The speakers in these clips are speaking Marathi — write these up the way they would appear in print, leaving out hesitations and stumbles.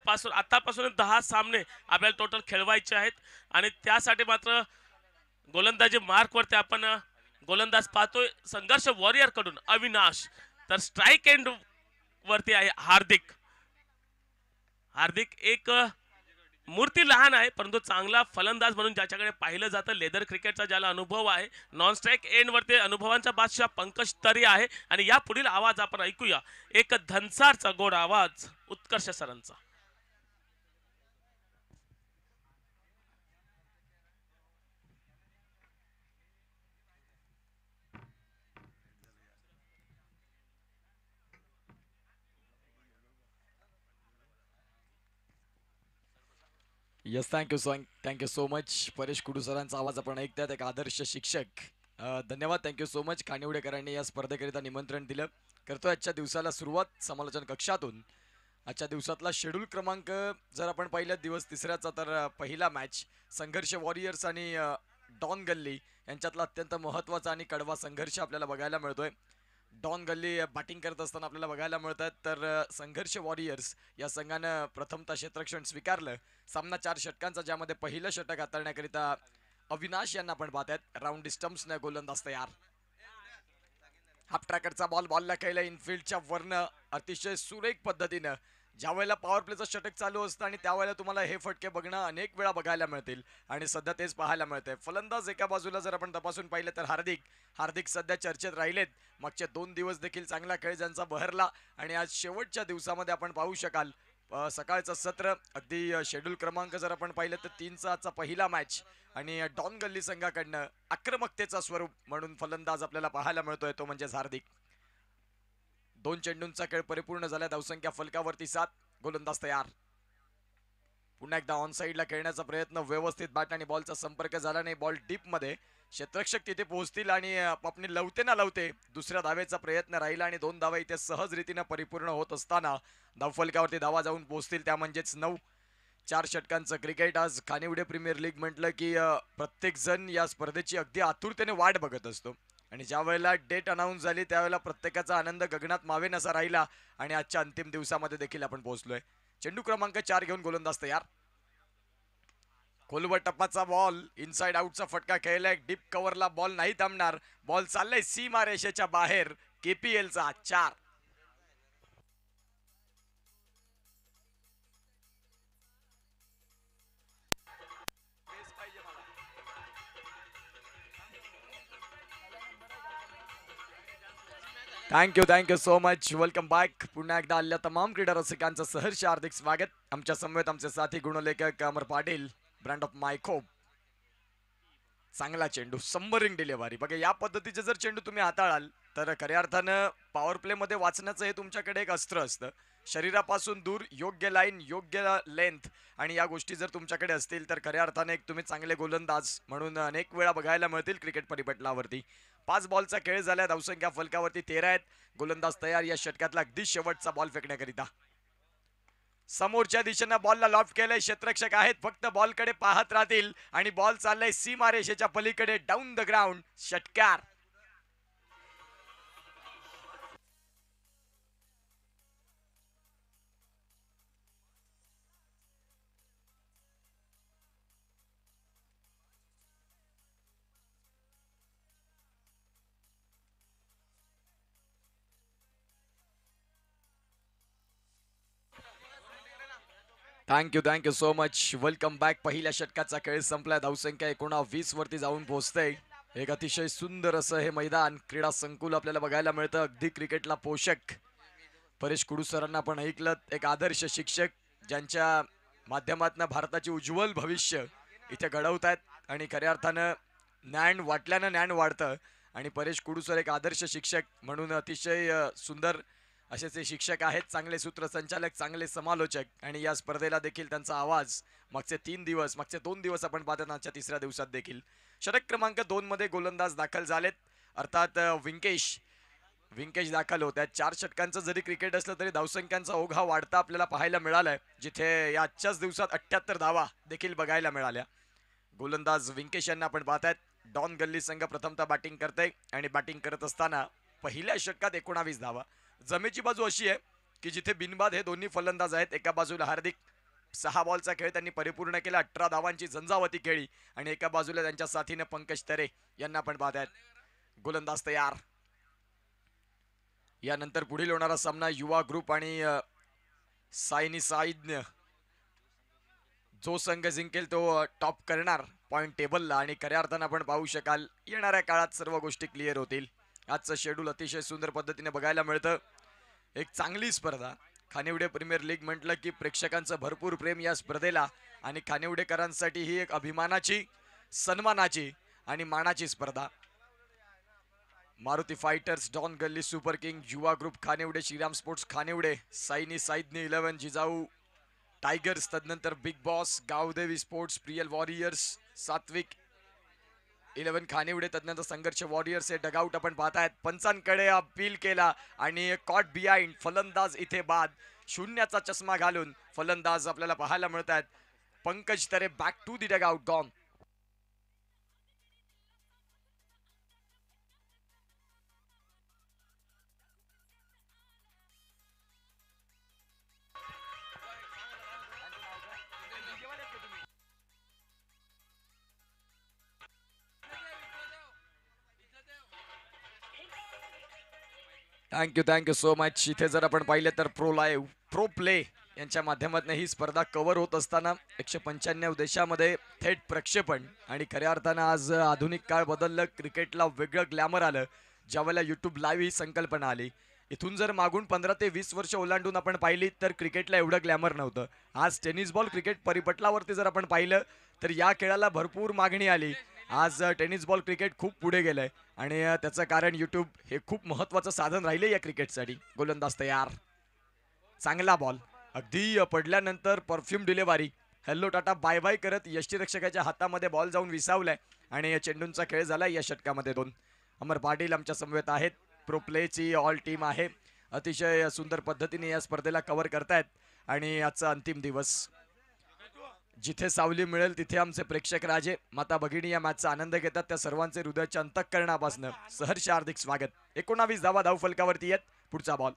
आतापासून 10 सामने आपल्याला टोटल खेळवायचे आहेत आणि त्यासाठी मात्र गोलंदाजी मार्कवरती आपण गोलंदाज पाहतोय संघर्ष वॉरियर कडून अविनाश, तर स्ट्राइक एंड वरती आहे हार्दिक. हार्दिक एक मूर्ती लहान आहे परंतु चांगला फलंदाज म्हणून ज्याच्याकडे पाहिलं जातं, लेदर क्रिकेटचा ज्याला अनुभव आहे, नॉन स्ट्राइक एंड वरती अनुभवांचा बादशाह पंकज तरी आहे. आणि या पुढील आवाज आपण ऐकूया, एक धनसारचा गोड आवाज उत्कर्ष सरांचा. Yes, thank you so much. Paresh Kudu सरांचा आवाज आपण ऐकतात, एक आदर्श शिक्षक. धन्यवाद, थँक्यू सो मच. कानिवडेकरांनी या स्पर्धेकरिता निमंत्रण दिलं. करतोय आजच्या दिवसाला सुरुवात समालोचन कक्षातून. आजच्या दिवसातला शेड्यूल क्रमांक जर आपण पहिल्या दिवस तिसऱ्याचा, तर पहिला मॅच संघर्ष वॉरियर्स आणि डॉन गल्ली यांच्यातला अत्यंत महत्त्वाचा आणि कडवा संघर्ष आपल्याला बघायला मिळतोय. डॉन गल्ली बॅटिंग करत असताना आपल्याला बघायला मिळतात, तर संघर्ष वॉरियर्स या संघानं प्रथमतः क्षेत्ररक्षण स्वीकारलं. सामना 4 षटकांचा, ज्यामध्ये पहिलं षटक हाताळण्याकरिता अविनाश यांना आपण पाहतात. राऊंड डिस्टम्सने गोलंदाज तयार. हाफ ट्रॅकरचा बॉलला खेळला इनफिल्डच्या वरनं अतिशय सुरेख पद्धतीनं. ज्या वेळेला पॉवर प्लेचं षटक चालू असतं आणि त्यावेळेला तुम्हाला हे फटके बघणं अनेक वेळा बघायला मिळतील आणि सध्या तेच पाहायला मिळतंय. फलंदाज एका बाजूला जर आपण तपासून पाहिलं तर हार्दिक सध्या चर्चेत राहिलेत. मागचे 2 दिवस देखील चांगला खेळ ज्यांचा बहरला आणि आज शेवटच्या दिवसामध्ये आपण पाहू शकाल सकाळचं सत्र. अगदी शेड्यूल क्रमांक जर आपण पाहिलं तर 3चा आजचा पहिला मॅच आणि डॉन गल्ली संघाकडनं आक्रमकतेचा स्वरूप म्हणून फलंदाज आपल्याला पाहायला मिळतोय, तो म्हणजे हार्दिक. 2 चेंडूंचा खेळ परिपूर्ण झाला. धावसंख्या फलकावरती 7. गोलंदाज तयार. पुन्हा एकदा ऑन साईडला खेळण्याचा प्रयत्न, व्यवस्थित बॅट आणि बॉलचा संपर्क झाला नाही. बॉल डीप मध्ये, क्षेत्ररक्षक तिथे पोहोचतील आणि आपणी लवते ना लवते दुसऱ्या धावेचा प्रयत्न राहिला आणि 2 धावा इथे सहज रीतीने परिपूर्ण होत असताना धावफलकावरती धावा जाऊन पोहोचतील, त्या म्हणजेच 9. 4 षटकांचं क्रिकेट. आज खानिवडे प्रीमियर लीग म्हटलं की प्रत्येक जण या स्पर्धेची अगदी आतुरतेने वाट बघत असतो आणि ज्या वेळेला डेट अनाऊन्स झाली त्यावेळेला प्रत्येकाचा आनंद गगनात मावेन असा राहिला आणि आजच्या अंतिम दिवसामध्ये देखील आपण पोहोचलोय. चेंडू क्रमांक 4 घेऊन गोलंदाज तयार. खोलवर टप्पाचा बॉल, इनसाइड आउटचा फटका खेळलाय. डीप कव्हरला बॉल नाही थांबणार. बॉल चाललाय सीमा रेषेच्या बाहेर. केपीएलचा 4. Thank you so much. Welcome back. पुन्हा एकदा आलेल्या तमाम क्रीडा रसिकांचं सहर्ष हार्दिक स्वागत. आमच्या समवेत आमचे साथी गुणलेखक अमर पाटील, ब्रँड ऑफ मायकोप. चांगला चेंडू, संबरिंग डिलेव्हरी. बघा, या पद्धतीचे जर चेंडू तुम्ही हाताळाल तर खऱ्या अर्थानं पॉवर प्ले मध्ये वाचण्याचं हे तुमच्याकडे एक अस्त्र असतं. शरीरापासून दूर, योग्य लाईन, योग्य लेंथ आणि या गोष्टी जर तुमच्याकडे असतील तर खऱ्या अर्थाने एक तुम्ही चांगले गोलंदाज म्हणून अनेक वेळा बघायला मिळतील क्रिकेट परिपटलावरती. 5 बॉलचा खेळ झाला. धावसंख्या फलकावरती 13 आहेत. गोलंदाज तयार या षटकातला अगदी शेवटचा बॉल फेकण्याकरिता. समोरच्या दिशेनं बॉलला लॉफ्ट केलंय. क्षेत्ररक्षक आहेत, फक्त बॉलकडे पाहत राहतील आणि बॉल चाललाय सीमारेषेच्या पलीकडे, डाऊन द ग्राउंड. षटकार. Thank you so much. Welcome back. पहिल्या षटकाचा खेळ संपला. धावसंख्या 19 वरती जाऊन पोहोचते. एक अतिशय सुंदर असं हे मैदान, क्रीडा संकुल आपल्याला बघायला मिळतं. अगदी क्रिकेटला पोषक. परेश कुडू सरांना आपण ऐकलं, एक आदर्श शिक्षक ज्यांच्या माध्यमातून भारताचे उज्ज्वल भविष्य इथे घडवतात आणि खऱ्या अर्थानं ज्ञान वाटल्यानं ज्ञान वाढतं आणि परेश कुडू सर एक आदर्श शिक्षक म्हणून अतिशय सुंदर असेच हे शिक्षक आहेत. चांगले सूत्रसंचालक, चांगले समालोचक आणि या स्पर्धेला देखील त्यांचा आवाज मागचे 2 दिवस आपण पाहतात. आजच्या तिसऱ्या दिवसात देखील षटक क्रमांक 2 मध्ये गोलंदाज दाखल झालेत. अर्थात विंकेश दाखल होत आहेत. 4 षटकांचं जरी क्रिकेट असलं तरी धावसंख्यांचा ओघ हा वाढता आपल्याला पाहायला मिळालाय, जिथे या आजच्याच दिवसात 78 धावा देखील बघायला मिळाल्या. गोलंदाज विंकेश यांना आपण पाहतायत. डॉन गल्ली संघ प्रथमतः बॅटिंग करते आणि बॅटिंग करत असताना पहिल्या षटकात 19 धावा. जमेची बाजू अशी आहे की जिथे बिनबाद हे दोन्ही फलंदाज आहेत. एका बाजूला हार्दिक, 6 बॉलचा खेळ त्यांनी परिपूर्ण केला. 18 धावांची झंझावती खेळी आणि एका बाजूला त्यांच्या साथीने पंकज तरे यांना पण पाहत आहेत. गोलंदाज तयार. यानंतर पुढील होणारा सामना युवा ग्रुप आणि सायनी साईज्ञ. जो संघ जिंकेल तो टॉप करणार पॉइंट टेबलला आणि खऱ्या अर्थानं आपण पाहू शकाल येणाऱ्या काळात सर्व गोष्टी क्लिअर होतील. आजचं शेड्यूल अतिशय सुंदर पद्धतीने बघायला मिळतं. एक चांगली स्पर्धा. खानिवडे प्रीमियर लीग म्हटलं की प्रेक्षकांचं भरपूर प्रेम या स्पर्धेला आणि खानिवडेकरांसाठी ही एक अभिमानाची, सन्मानाची आणि मानाची स्पर्धा. Maruti fighters, don Galli super king, Yuva group Khanivade, Shriram sports Khanivade, साईनी साईदनी 11, जिजाऊ टायगर्स, तदनंतर big boss, Gavdevi sports, Priyal warriors, Satvik 11 Khanivade, तदनंतर संघर्ष वॉरियर्स. हे डगआउट आपण पाहतायत. पंचांकडे अपील केला आणि कॉट बिहाइंड. फलंदाज इथे बाद. शून्याचा चष्मा घालून फलंदाज आपल्याला पाहायला मिळत आहेत. Pankaj Tare back to the dugout, gone. Thank you so much. इथे जर आपण पाहिलं तर प्रो प्ले यांच्या माध्यमातून ही स्पर्धा कव्हर होत असताना 195 देशामध्ये थेट प्रक्षेपण आणि खऱ्या अर्थानं आज आधुनिक काळ बदललं. क्रिकेटला वेगळं ग्लॅमर आलं ज्यावेळेला यूट्यूब लाईव्ह ही संकल्पना आली. इथून जर मागून 15 ते 20 वर्ष ओलांडून आपण पाहिली तर क्रिकेटला एवढं ग्लॅमर नव्हतं. आज टेनिस बॉल क्रिकेट परिपटलावरती जर आपण पाहिलं तर या खेळाला भरपूर मागणी आली. आज टेनिस बॉल क्रिकेट खूप पुढे गेलंय आणि त्याचं कारण यूट्यूब हे खूप महत्त्वाचं साधन राहिले या क्रिकेटसाठी. गोलंदाज तयार. चांगला बॉल. अगदी पडल्यानंतर परफ्यूम delivery. Hello tata bye bye करत यष्टीरक्षकाच्या हातामध्ये बॉल जाऊन विसावलाय आणि चेंडूंचा खेळ झाला. या षटकामध्ये 2. अमर पाटील आमच्या समवेत आहेत. प्रो प्लेची ऑल टीम आहे. अतिशय सुंदर पद्धतीने या स्पर्धेला कव्हर करतायत आणि आजचा अंतिम दिवस. जिथे सावली मिळेल तिथे आमचे प्रेक्षक राजे माता भगिनी या मॅचचा आनंद घेतात. त्या सर्वांचे हृदयाच्या अंतःकरणापासून सहर्ष हार्दिक स्वागत. 19 धावा धावफलकावरती आहेत. पुढचा बॉल.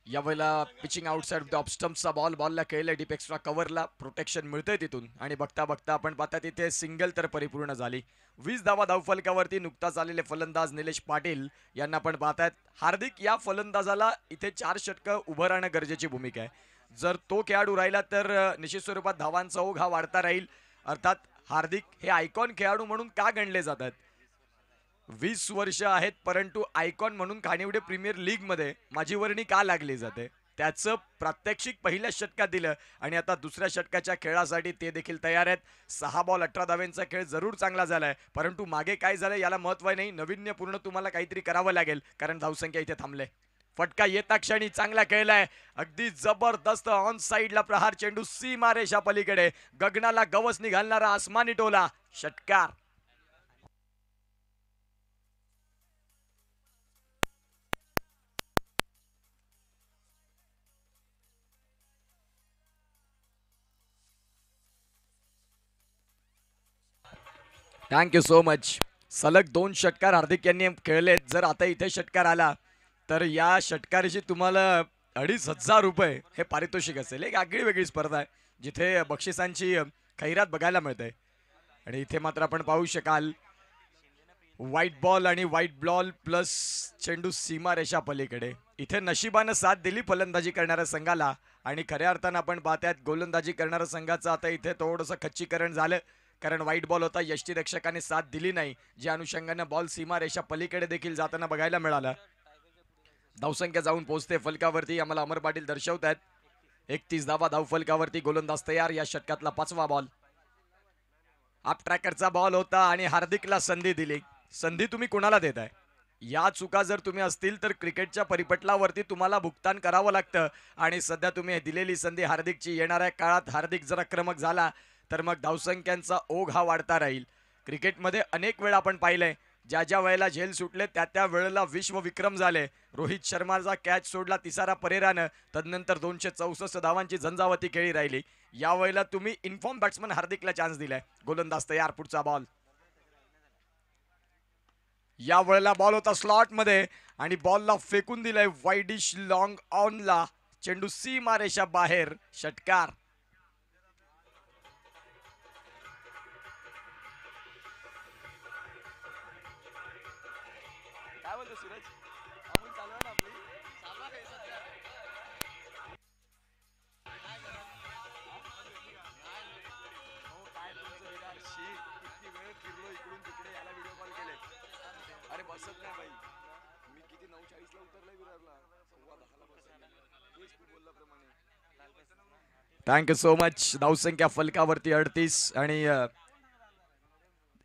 यावेळेला पिचिंग आउटसाइड ऑफ स्टंपचा बॉलला खेळले डीप एक्स्ट्रा कव्हरला प्रोटेक्शन मिळतंय तिथून आणि बघता बघता आपण पाहता तिथे सिंगल तर परिपूर्ण झाली. 20 धावा धावफलकावरती नुकताच आलेले फलंदाज निलेश पाटील यांना पण पाहतायत. हार्दिक या फलंदाजाला इथे 4 षटकं उभं राहणं गरजेची भूमिका आहे. जर तो खेळाडू राहिला तर निश्चित स्वरूपात धावांचा ओघ हा वाढता राहील. अर्थात हार्दिक हे आयकॉन खेळाडू म्हणून का गणले जातात. 20 वर्ष आहेत परंतु आयकॉन म्हणून खानिवडे प्रीमियर लीग मध्ये माझी वर्णी का लागली जाते त्याचं प्रात्यक्षिक पहिल्या षटकात दिलं आणि आता दुसऱ्या षटकाच्या खेळासाठी ते देखील तयार आहेत. 6 बॉल 18 धावांचा खेळ जरूर चांगला झालाय परंतु मागे काय झालं याला महत्व नाही. नाविन्यपूर्ण तुम्हाला काहीतरी करावं लागेल कारण धावसंख्या इथे थांबले. फटका येता क्षणी चांगला खेळलाय. अगदी जबरदस्त ऑन साइडला प्रहार. चेंडू सीमारेषा पलीकडे गगनाला गवसणी घालणारा आसमानी टोला. षटकार. Thank you so much. सलग 2 षटकार हार्दिक यांनी खेळलेत. जर आता इथे षटकार आला तर या षटकाराची तुम्हाला 2,500 रुपये हे पारितोषिक असेल. एक आगळी वेगळी स्पर्धा आहे जिथे बक्षिसांची खैरात बघायला मिळते आणि इथे मात्र आपण पाहू शकाल व्हाईट बॉल आणि व्हाईट बॉल प्लस चेंडू सीमारेषा पलीकडे. इथे नशिबानं साथ दिली फलंदाजी करणाऱ्या संघाला आणि खऱ्या अर्थानं आपण पाहतायत गोलंदाजी करणाऱ्या संघाचं आता इथे थोडंसं खच्चीकरण झालं कारण व्हाईट बॉल होता. यष्टीरक्षकाने साथ दिली नाही ज्या अनुषंगाने बॉल सीमारेषा पलीकडे देखील जाताना बघायला मिळाला. धावसंख्या जाऊन पोहोचते फलकावरती आम्हाला अमर पाटील दर्शवत आहेत. 31 धावा धावफलकावरती. गोलंदाज तयार. या षटकातला 5वा बॉल. आप ट्रॅकरचा बॉल होता आणि हार्दिकला संधी दिली. संधी तुम्ही कोणाला देताय. या चुका जर तुम्ही असतील तर क्रिकेटच्या परिपटलावरती तुम्हाला भुगतान करावं लागतं आणि सध्या तुम्ही दिलेली संधी हार्दिकची. येणाऱ्या काळात हार्दिक जर आक्रमक झाला तर मग धावसंख्यांचा ओघ हा वाढता राहील. क्रिकेटमध्ये अनेक वेळा आपण पाहिलंय ज्या ज्या वेळेला झेल सुटले त्या त्या वेळेला विश्वविक्रम झाले. रोहित शर्माचा कॅच सोडला तिसारा परेरानं. तदनंतर 264 धावांची झंझावती खेळी राहिली. यावेळेला तुम्ही इन्फॉर्म बॅट्समन हार्दिकला चान्स दिलाय. गोलंदाज तयार. पुढचा बॉल. या वेळेला बॉल होता स्लॉट मध्ये आणि बॉलला फेकून दिलाय वाईडिश लॉंग ऑनला. चेंडू सीमा रेषा बाहेर, षटकार. काय बोलतो सूरज? अमोल चालू आहे ना आपली? चालू आहे सध्या. हो, काय तुमचं विराट शी, किती वेळ फिरलो इकडून तिकडे, याला व्हिडिओ कॉल केले. अरे बसत नाही बाई, मी किती 9:40 ला उतरलोय विरारला, 9:15 ला बसत. तेच तू बोलल्याप्रमाणे. Thank you so much. धावसंख्या फलकावरती 38 आणि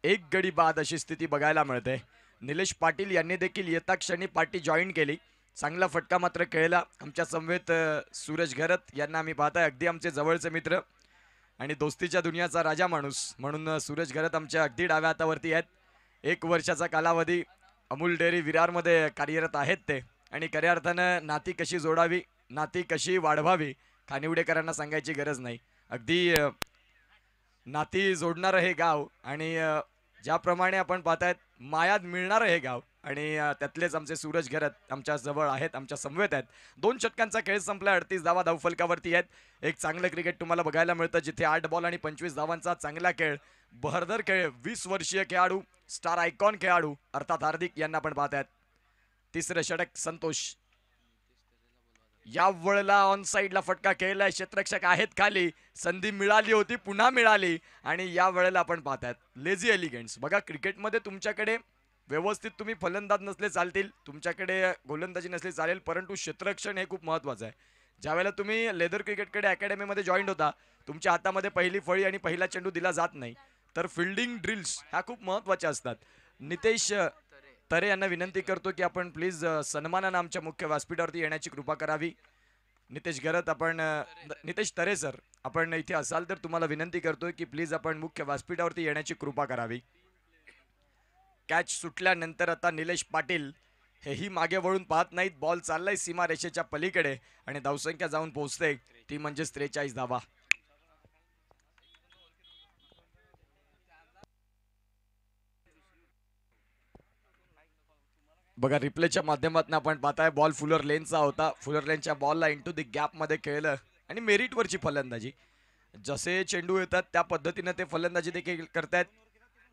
एक गडी बाद अशी स्थिती बघायला मिळते. निलेश पाटील यांनी देखील येता क्षणी पार्टी जॉईन केली. चांगला फटका मात्र खेळला. आमच्या समवेत सूरज घरत यांना आम्ही पाहताय, अगदी आमचे जवळचे मित्र आणि दोस्तीच्या दुनियाचा राजा माणूस म्हणून सूरज घरत आमच्या अगदी डाव्या हातावरती आहेत. 1 वर्षाचा कालावधी अमूल डेअरी विरारमध्ये कार्यरत आहेत ते, आणि खऱ्या अर्थानं नाती कशी जोडावी, नाती कशी वाढवावी, खानिवडेकरांना सांगायची गरज नाही. अगदी नाती जोडणारं हे गाव आणि ज्याप्रमाणे आपण पाहतायत मायात मिळणारं हे गाव, आणि त्यातलेच आमचे सूरज घरत आमच्या जवळ आहेत, आमच्या समवेत आहेत. 2 षटकांचा खेळ संपला. 38 धावा धावफलकावरती आहेत. एक चांगलं क्रिकेट तुम्हाला बघायला मिळतं, जिथे 8 बॉल आणि 25 धावांचा चांगला खेळ, बहरदर खेळ. 20 वर्षीय खेळाडू, स्टार आयकॉन खेळाडू अर्थात हार्दिक यांना पण पाहतायत. तिसरं षटक संतोष. या वेळेला ऑन साइडला फटका खेळलाय. क्षेत्ररक्षक आहेत खाली, संधी मिळाली होती, पुन्हा मिळाली, आणि या वेळेला आपण पाहतायत लेझी एलिगन्स. बघा, क्रिकेटमध्ये तुमच्याकडे व्यवस्थित तुम्ही फलंदाज नसले चालतील, तुमच्याकडे गोलंदाजी नसली चालेल, परंतु क्षेत्ररक्षण हे खूप महत्त्वाचं आहे. ज्यावेळेला तुम्ही लेदर क्रिकेटकडे अकॅडमीमध्ये जॉईन होता, तुमच्या हातामध्ये पहिली फळी आणि पहिला चेंडू दिला जात नाही, तर फिल्डिंग ड्रिल्स ह्या खूप महत्त्वाच्या असतात. नितेश तरे यांना विनंती करतो की आपण प्लीज सन्मानानं आमच्या मुख्य व्यासपीठावरती येण्याची कृपा करावी. नितेश घरत, आपण नितेश तरे सर, आपण इथे असाल तर तुम्हाला विनंती करतोय की प्लीज आपण मुख्य व्यासपीठावरती येण्याची कृपा करावी. कॅच सुटल्यानंतर आता निलेश पाटील हेही मागे वळून पाहत नाहीत. बॉल चाललाय सीमा रेषेच्या पलीकडे आणि धावसंख्या जाऊन पोहोचते, ती म्हणजे 43 धावा. बघा, रिप्लेच्या माध्यमातून आपण पाहताय बॉल फुलर लेनचा होता. फुलर लेनच्या बॉलला इंटू द गॅप मध्ये खेळलं आणि मेरिटवरची फलंदाजी. जसे चेंडू येतात त्या पद्धतीने ते फलंदाजी देखील करतायत.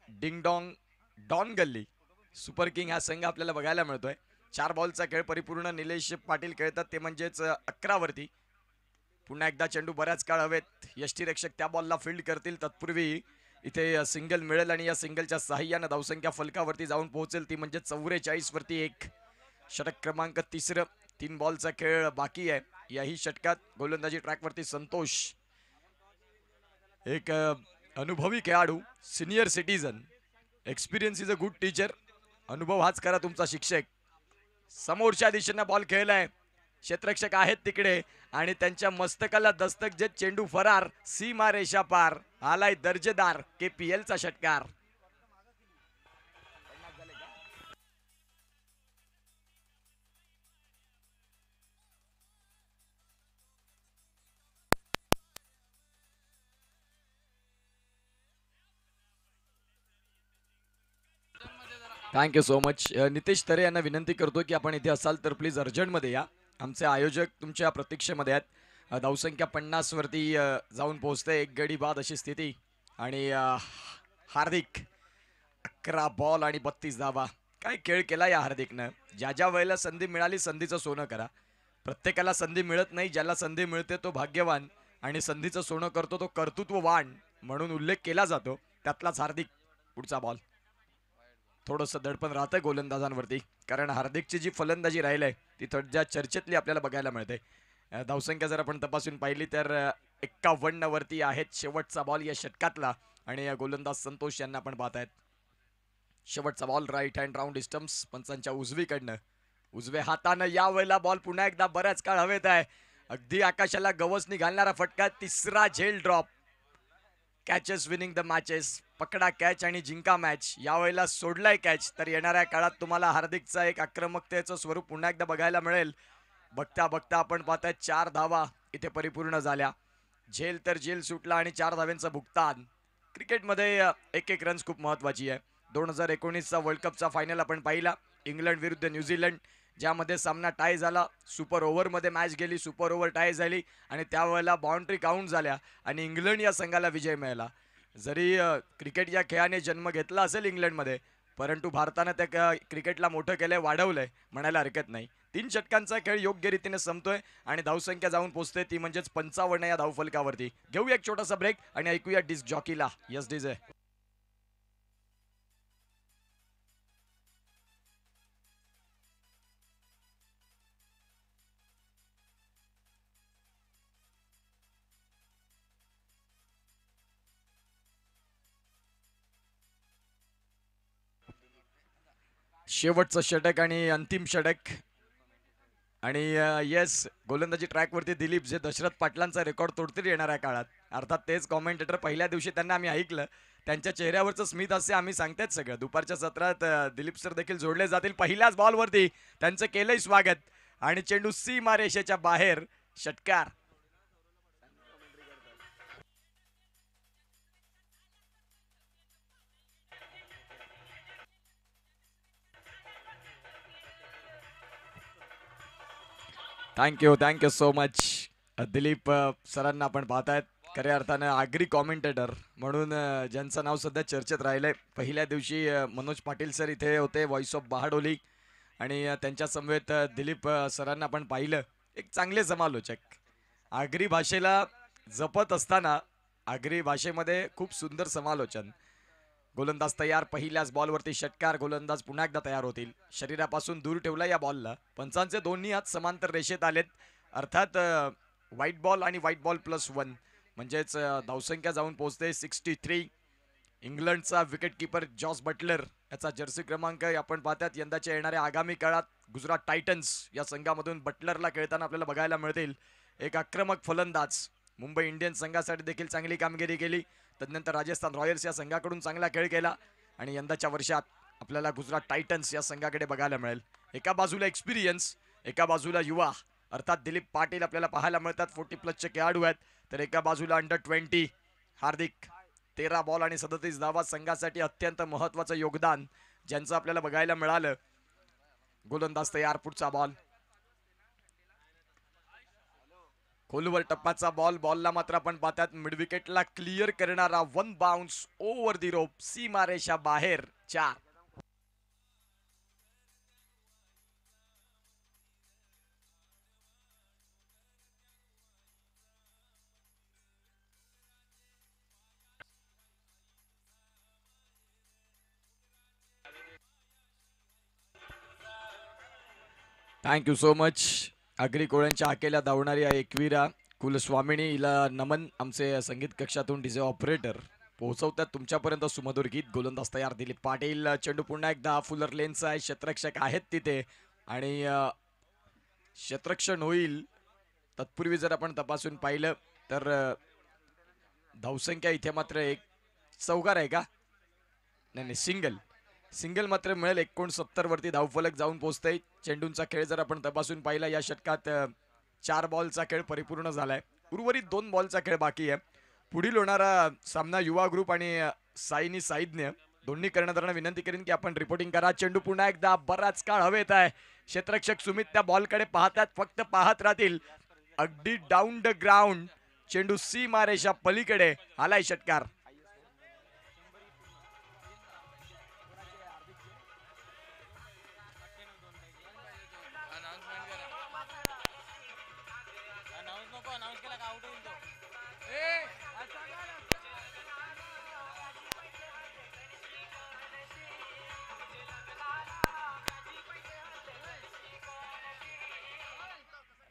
Ding dong don Galli super king हा संघ आपल्याला बघायला मिळतोय. 4 बॉलचा खेळ परिपूर्ण निलेश पाटील खेळतात, ते म्हणजेच 11 वरती. पुन्हा एकदा चेंडू बऱ्याच काळ हवेत. यष्टीरक्षक त्या बॉलला फील्ड करतील, तत्पूर्वी इथे सिंगल मिळेल आणि या सिंगलच्या साहाय्याने धावसंख्या फलकावरती जाऊन पोहोचेल, ती म्हणजे 44 वरती 1. षटक क्रमांक 3. 3 बॉलचा खेळ बाकी आहे. याही षटकात गोलंदाजी ट्रॅकवरती संतोष, एक अनुभवी खेळाडू, senior citizen. Experience is a good teacher. अनुभव हाच करा तुमचा शिक्षक. समोरच्या दिशेने बॉल खेळलाय, क्षेत्ररक्षक आहेत तिकडे आणि त्यांच्या मस्तकाला दस्तक जे चेंडू फरार, सीमा रेषा पार. आलाय दर्जेदार KPL चा षटकार. Thank you so much. Nitesh Tare यांना विनंती करतो की आपण इथे असाल तर प्लीज अर्जंटमध्ये या. आमचे आयोजक तुमच्या प्रतीक्षेमध्ये आहेत. धावसंख्या 50 वरती जाऊन पोहोचते. 1 गडी बाद अशी स्थिती आणि हार्दिक 11 बॉल आणि 32 धावा. काय खेळ केला या हार्दिकनं. ज्या ज्या वेळेला संधी मिळाली संधीचं सोनं करा. प्रत्येकाला संधी मिळत नाही, ज्याला संधी मिळते तो भाग्यवान आणि संधीचं सोनं करतो तो कर्तृत्ववान म्हणून उल्लेख केला जातो. त्यातलाच हार्दिक. पुढचा बॉल. थोडंसं दडपण राहतंय गोलंदाजांवरती, कारण हार्दिकची जी फलंदाजी राहिली आहे ती थोड्या चर्चेतली आपल्याला बघायला मिळते. धावसंख्या जर आपण तपासून पाहिली तर 51 वरती आहेत. शेवटचा बॉल या षटकातला आणि गोलंदाज संतोष यांना आपण पाहत आहेत. शेवटचा ball right hand round distance, पंचांच्या उजवीकडनं, उजव्या हातानं. या वेळेला बॉल पुन्हा एकदा बऱ्याच काळ हवेत आहे. अगदी आकाशाला गवसणी घालणारा फटका. 3रा झेल drop. Catches winning the matches. पकडा कॅच आणि जिंका मॅच. यावेळेला सोडलाय कॅच, तर येणाऱ्या काळात तुम्हाला हार्दिकचा एक आक्रमकतेचं स्वरूप पुन्हा एकदा बघायला मिळेल. बघता बघता आपण पाहताय 4 धावा इथे परिपूर्ण झाल्या. झेल तर झेल सुटला आणि 4 धाव्यांचं भुगतान. क्रिकेटमध्ये 1-1 रन्स खूप महत्वाची आहे. 2019चा वर्ल्ड कपचा फायनल आपण पाहिला, इंग्लंड विरुद्ध न्यूझीलंड, ज्यामध्ये सामना टाय झाला. सुपर ओव्हरमध्ये मॅच गेली, सुपर ओव्हर टाय झाली आणि त्यावेळेला बाउंड्री काउंट झाल्या आणि इंग्लंड या संघाला विजय मिळाला. जरी क्रिकेट या खेळाने जन्म घेतला असेल इंग्लंडमध्ये, परंतु भारतानं त्या क्रिकेटला मोठं केलंय, वाढवलंय म्हणायला हरकत नाही. 3 षटकांचा खेळ योग्य रीतीने संपतोय आणि धावसंख्या जाऊन पोहोचते ती म्हणजेच 55 या धावफलकावरती. घेऊया एक छोटासा ब्रेक आणि ऐकूया डिस्क जॉकीला. Yes DJ. शेवटचं षटक आणि अंतिम षटक आणि येस, गोलंदाजी ट्रॅकवरती दिलीप जे दशरथ पाटलांचा रेकॉर्ड तोडतील येणाऱ्या काळात. अर्थात तेच कॉमेंटेटर पहिल्या दिवशी त्यांना आम्ही ऐकलं, त्यांच्या चेहऱ्यावरचं स्मित हास्य आम्ही सांगतायत सगळं. दुपारच्या सत्रात दिलीप सर देखील जोडले जातील. पहिल्याच बॉलवरती त्यांचं केलंय स्वागत आणि चेंडू सीमारेषेच्या बाहेर, षटकार. थँक्यू सो मच दिलीप सरांना आपण पाहतायत खऱ्या अर्थानं आगरी कॉमेंटेटर म्हणून ज्यांचं नाव सध्या चर्चेत राहिलंय. पहिल्या दिवशी मनोज पाटील सर इथे होते, व्हॉइस ऑफ बहाडोली, आणि त्यांच्या समवेत दिलीप सरांना आपण पाहिलं. एक चांगले समालोचक, आगरी भाषेला जपत असताना आगरी भाषेमध्ये खूप सुंदर समालोचन. गोलंदाज तयार, पहिल्याच बॉलवरती षटकार. गोलंदाज पुन्हा एकदा तयार होतील. शरीरापासून दूर ठेवला या बॉलला. पंचांचे दोन्ही हात समांतर रेषेत आलेत. अर्थात व्हाईट बॉल आणि व्हाईट बॉल +1 म्हणजेच धावसंख्या जाऊन पोहोचते 63. इंग्लंडचा विकेटकीपर जॉस बटलर याचा जर्सी क्रमांक आपण पाहतात. यंदाच्या येणाऱ्या आगामी काळात गुजरात टायटन्स या संघामधून बटलरला खेळताना आपल्याला बघायला मिळतील. एक आक्रमक फलंदाज. मुंबई इंडियन्स संघासाठी देखील चांगली कामगिरी केली. तदनंतर राजस्थान रॉयल्स या संघाकडून चांगला खेळ केला आणि यंदाच्या वर्षात आपल्याला गुजरात टायटन्स या संघाकडे बघायला मिळेल. एका बाजूला एक्सपिरियन्स, एका बाजूला युवा, अर्थात दिलीप पाटील आपल्याला पाहायला मिळतात. 40+ खेळाडू आहेत. तर एका बाजूला अंडर-20 हार्दिक, 13 बॉल आणि 37 धावा, संघासाठी अत्यंत महत्त्वाचं योगदान ज्यांचं आपल्याला बघायला मिळालं. गोलंदाज तयार, पुढचा बॉल, खोलवर टप्प्याचा बॉल. बॉलला मात्र आपण पाहतात मिडविकेटला क्लिअर करणारा 1 बाउन्स ओव्हर दी रोप, सीमारेषा बाहेर, 4. Thank you so much. आगरी कोळ्यांच्या हाकेला धावणारी एकवीरा कुलस्वामिनी, हिला नमन. आमचे संगीत कक्षातून डीजे ऑपरेटर पोहोचवतात तुमच्यापर्यंत सुमधुर गीत. गोलंदाज तयार, दिलीप पाटील. चेंडू पुन्हा एकदा फुलर लेनचा आहे. क्षेत्ररक्षक आहेत तिथे आणि क्षेत्ररक्षण होईल. तत्पूर्वी जर आपण तपासून पाहिलं तर धावसंख्या इथे मात्र एक चौकार आहे का? नाही, सिंगल मात्र मिळेल. 69 वरती धावफलक जाऊन पोहोचतंय. चेंडूंचा खेळ जर आपण तपासून पाहिला या षटकात 4 बॉलचा खेळ परिपूर्ण झालाय. उर्वरित 2 बॉलचा खेळ बाकी आहे. पुढील होणारा सामना युवा ग्रुप आणि साईनी साईज्ञ दोन्ही कर्णधारांना विनंती करीन की आपण रिपोर्टिंग करा. चेंडू पुन्हा एकदा बराच काळ हवेत आहे. क्षेत्ररक्षक सुमित त्या बॉलकडे पाहतात, फक्त पाहत राहतील. अगदी डाऊन द ग्राउंड, चेंडू सीमारेषा पलीकडे आलाय. षटकार.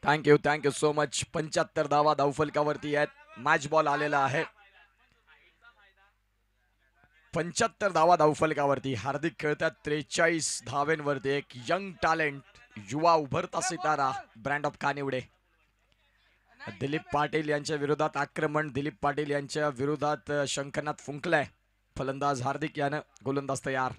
Thank you so much. 75 धावा धावफलकावरती आहेत. मॅच बॉल आलेला आहे. 75 धावा धावफलकावरती. हार्दिक खेळतात 43 धावेंवरती. एक यंग टॅलेंट, युवा उभरता सितारा, ब्रँड ऑफ कानिवडे. दिलीप पाटील यांच्या विरोधात आक्रमण. दिलीप पाटील यांच्या विरोधात शंखनाद फुंकलाय फलंदाज हार्दिक यानं. गोलंदाज तयार.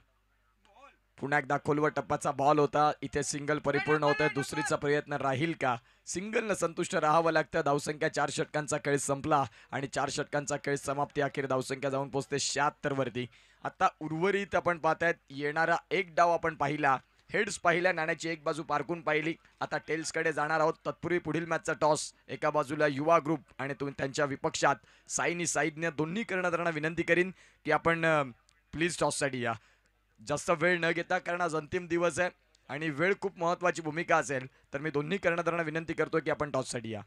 पुन्हा एकदा खोलवर टप्प्याचा बॉल होता. इथे सिंगल परिपूर्ण होतंय. दुसरीचा प्रयत्न राहील का? सिंगलनं संतुष्ट राहावं लागतं. धावसंख्या 4 षटकांचा खेळ संपला आणि 4 षटकांचा खेळ समाप्ती अखेर धावसंख्या जाऊन पोहोचते 76 वरती. आता उर्वरित आपण पाहतायत येणारा एक डाव आपण पाहिला, हेड्स पाहिल्या, नाण्याची एक बाजू पारखून पाहिली. आता टेल्सकडे जाणार आहोत. तत्पूर्वी पुढील मॅचचा टॉस एका बाजूला युवा ग्रुप आणि त्यांच्या विपक्षात साईनी साईदने दोन्ही कर्णधारांना विनंती करीन की आपण प्लीज टॉससाठी या. जास्त वेळ न घेता, कारण आज अंतिम दिवस आहे आणि वेळ खूप महत्त्वाची भूमिका असेल, तर मी दोन्ही कर्णधारांना विनंती करतो की आपण टॉससाठी या.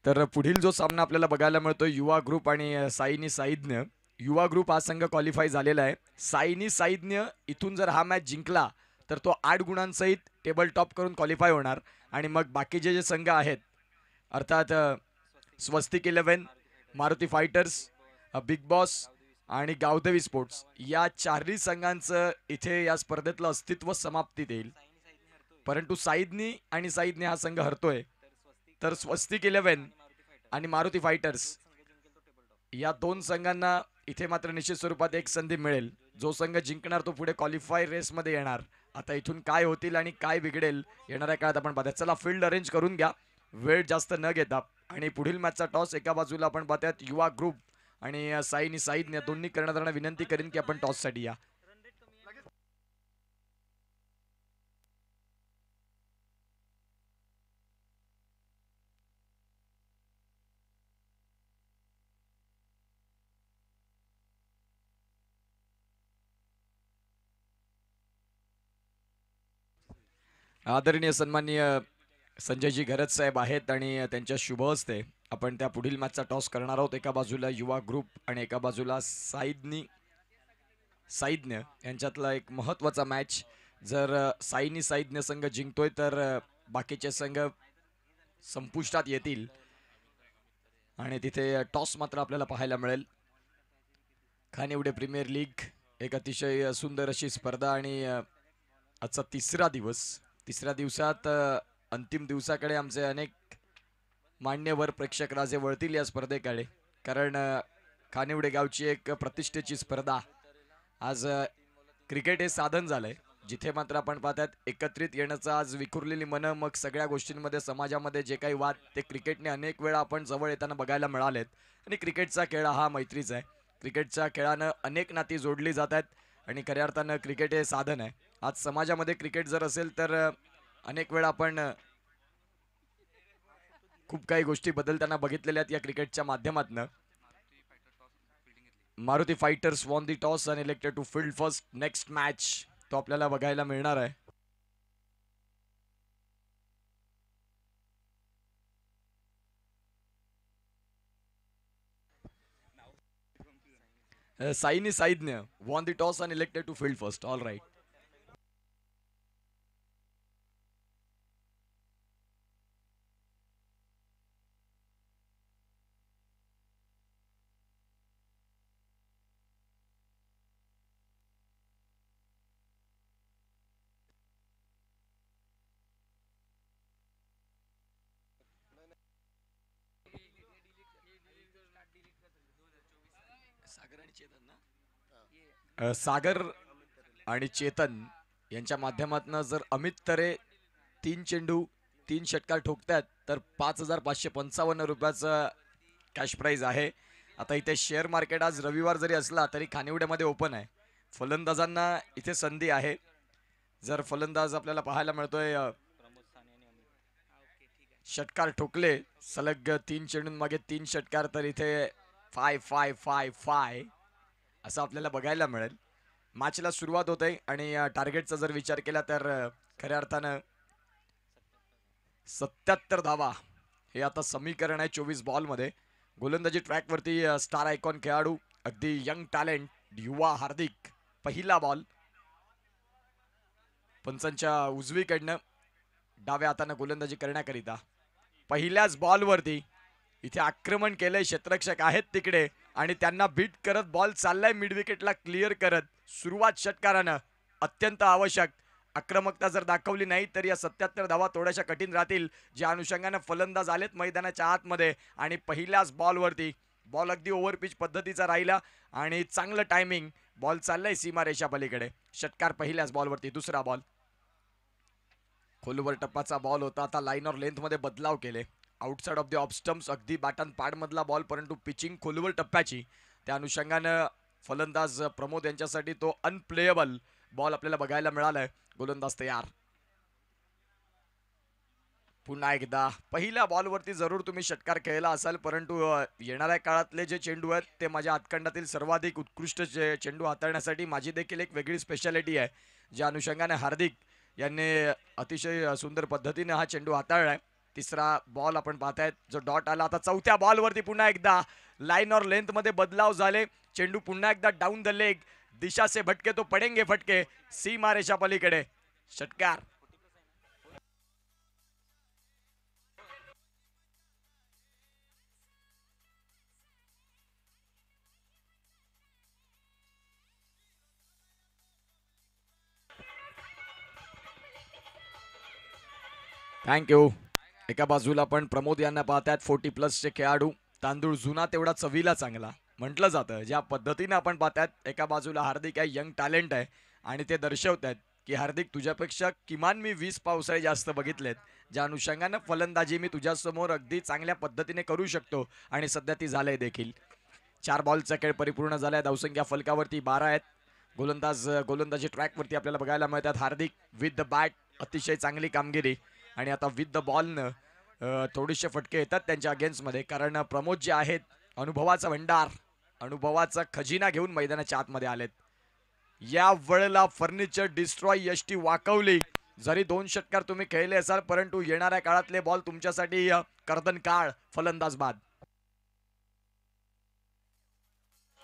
तर पुढील जो सामना आपल्याला बघायला मिळतो युवा ग्रुप आणि साईनी साईदने. युवा ग्रुप हा संघ क्वालिफाय झालेला आहे. साईनी साईदने इथून जर हा मॅच जिंकला तर तो 8 गुणांसहित टेबल टॉप करून क्वालिफाय होणार आणि मग बाकीचे जे संघ आहेत अर्थात स्वस्तिक 11, मारुती फायटर्स, बिग बॉस आणि गावदेवी स्पोर्ट्स या चारही संघांचं इथे या स्पर्धेतलं अस्तित्व समाप्तीत येईल. परंतु साईदने हा संघ हरतोय तर स्वस्तिक 11 आणि मारुती फायटर्स या दोन संघांना इथे मात्र निश्चित स्वरूपात एक संधी मिळेल. जो संघ जिंकणार तो पुढे क्वालिफाय रेसमध्ये येणार. आता इथून काय होतील आणि काय बिघडेल येणाऱ्या काळात आपण पाहूया. चला फील्ड अरेंज करून घ्या वेळ जास्त न घेता. आणि पुढील मॅचचा टॉस एका बाजूला आपण पाहूयात युवा ग्रुप आणि साईनी साईद या दोन्ही कर्णधारांना विनंती करेन की आपण टॉससाठी या. आदरणीय सन्माननीय संजयजी घरत साहेब आहेत आणि त्यांच्या शुभ हस्ते आपण त्या पुढील मॅचचा टॉस करणार आहोत. एका बाजूला युवा ग्रुप आणि एका बाजूला साईदने यांच्यातला एक महत्त्वाचा मॅच. जर साईनी साईदने संघ जिंकतोय तर बाकीचे संघ संपुष्टात येतील आणि तिथे टॉस मात्र आपल्याला पाहायला मिळेल. खानिवडे प्रीमियर लीग एक अतिशय सुंदर अशी स्पर्धा आणि आजचा तिसरा दिवस. तिसऱ्या दिवसात अंतिम दिवसाकडे आमचे अनेक मान्यवर प्रेक्षक राजे वळतील या स्पर्धेकडे, कारण खानिवडे गावची एक प्रतिष्ठेची स्पर्धा. आज क्रिकेट हे साधन झालंय जिथे मात्र आपण पाहतात एकत्रित येण्याचं आज विखुरलेली मनं, मग सगळ्या गोष्टींमध्ये समाजामध्ये जे काही वाद ते क्रिकेटने अनेक वेळा आपण जवळ येताना बघायला मिळालेत. आणि क्रिकेटचा खेळ हा मैत्रीचा आहे. क्रिकेटच्या खेळानं अनेक नाती जोडली जातात आणि खऱ्या अर्थानं क्रिकेट हे साधन आहे. आज समाजामध्ये क्रिकेट जर असेल तर अनेक वेळा आपण खूप काही गोष्टी बदलताना बघितलेल्या आहेत या क्रिकेटच्या माध्यमातून. Maruti fighters won the toss and elected to field first. Next match तो आपल्याला बघायला मिळणार आहे. साईनी साईदने won the toss and elected to field first. All right. Sagar आणि चेतन यांच्या माध्यमातून जर अमित तरे 3 चेंडू 3 षटकार ठोकतात तर 5,555 रुपयाचं कॅश प्राइज आहे. आता इथे शेअर मार्केट आज रविवार जरी असला तरी खानिवड्यामध्ये ओपन आहे. फलंदाजांना इथे संधी आहे. जर फलंदाज आपल्याला पाहायला मिळतोय षटकार ठोकले सलग 3 चेंडूंमागे 3 षटकार तर इथे 5-5-5-5 असं आपल्याला बघायला मिळेल. मॅचला सुरुवात होते आणि टार्गेटचा जर विचार केला तर खऱ्या अर्थानं 77 धावा हे आता समीकरण आहे 24 बॉलमध्ये. गोलंदाजी ट्रॅकवरती स्टार आयकॉन खेळाडू अगदी यंग टॅलेंट युवा हार्दिक. पहिला बॉल पंचांच्या उजवीकडनं डाव्या हाताने गोलंदाजी करण्याकरिता. पहिल्याच बॉलवरती इथे आक्रमण केलंय, क्षेत्ररक्षक आहेत तिकडे आणि त्यांना बीट करत बॉल चाललाय मिड विकेटला क्लिअर करत. सुरुवात षटकारानं अत्यंत आवश्यक. आक्रमकता जर दाखवली नाही तर या 77 धावा थोड्याशा कठीण राहतील, ज्या अनुषंगाने फलंदाज आलेत मैदानाच्या आतमध्ये. आणि पहिल्याच बॉलवरती बॉल अगदी ओव्हरपिच पद्धतीचा राहिला आणि चांगलं टायमिंग. बॉल चाललाय सीमारेषा पलीकडे. षटकार पहिल्याच बॉलवरती. दुसरा बॉल खोलवर टप्पाचा बॉल होता. आता लाईन और लेंथ मध्ये बदलाव केले. Outside off the of stumps, अगदी बाटन पाड मधला बॉल, परंतु पिचिंग खोलवर टप्प्याची. त्या अनुषंगानं फलंदाज प्रमोद यांच्यासाठी तो अनप्लेएबल बॉल आपल्याला बघायला मिळालाय. गोलंदाज तयार. पुन्हा एकदा पहिल्या बॉलवरती जरूर तुम्ही षटकार खेळला असाल, परंतु येणाऱ्या काळातले जे चेंडू आहेत ते माझ्या हातखंडातील सर्वाधिक उत्कृष्ट चेंडू हाताळण्यासाठी माझी देखील एक वेगळी स्पेशालिटी आहे, ज्या अनुषंगाने हार्दिक यांनी अतिशय सुंदर पद्धतीने हा चेंडू हाताळलाय. तिसरा बॉल आपण पाहतायत जो डॉट आला. आता चौथ्या बॉलवरती पुन्हा एकदा लाईन और लेंथ मध्ये बदलाव झाले. चेंडू पुन्हा एकदा डाऊन द लेग, दिशा से भटके तो पडेंगे फटके, सीमा रेषा पलीकडे. षटकार. थँक्यू. एका बाजूला आपण प्रमोद यांना पाहतात, 40+ खेळाडू. तांदूळ जुना तेवढा चवीला चांगला म्हटलं जातं. ज्या पद्धतीने आपण पाहतात, एका बाजूला हार्दिक आहे, यंग टॅलेंट आहे आणि ते दर्शवत आहेत की हार्दिक तुझ्यापेक्षा किमान मी 20 पावसाळे जास्त बघितलेत, ज्या अनुषंगानं फलंदाजी मी तुझ्यासमोर अगदी चांगल्या पद्धतीने करू शकतो आणि सध्या ती झालंय देखील. 4 बॉलचा खेळ परिपूर्ण झालाय. धावसंख्या फलकावरती 12 आहेत. गोलंदाजी ट्रॅकवरती आपल्याला बघायला मिळतात. हार्दिक विथ द बॅट अतिशय चांगली कामगिरी आणि आता विथ द बॉलनं थोडेसे फटके येतात त्यांच्या अगेन्स्टमध्ये, कारण प्रमोद जे आहेत अनुभवाचा भंडार, अनुभवाचा खजिना घेऊन मैदानाच्या आतमध्ये आलेत. या वेळेला फर्निचर डिस्ट्रॉय यष्टी वाकवली. जरी 2 षटकार तुम्ही खेळले असाल, परंतु येणाऱ्या काळातले बॉल तुमच्यासाठी कर्दन काळ. फलंदाज बाद.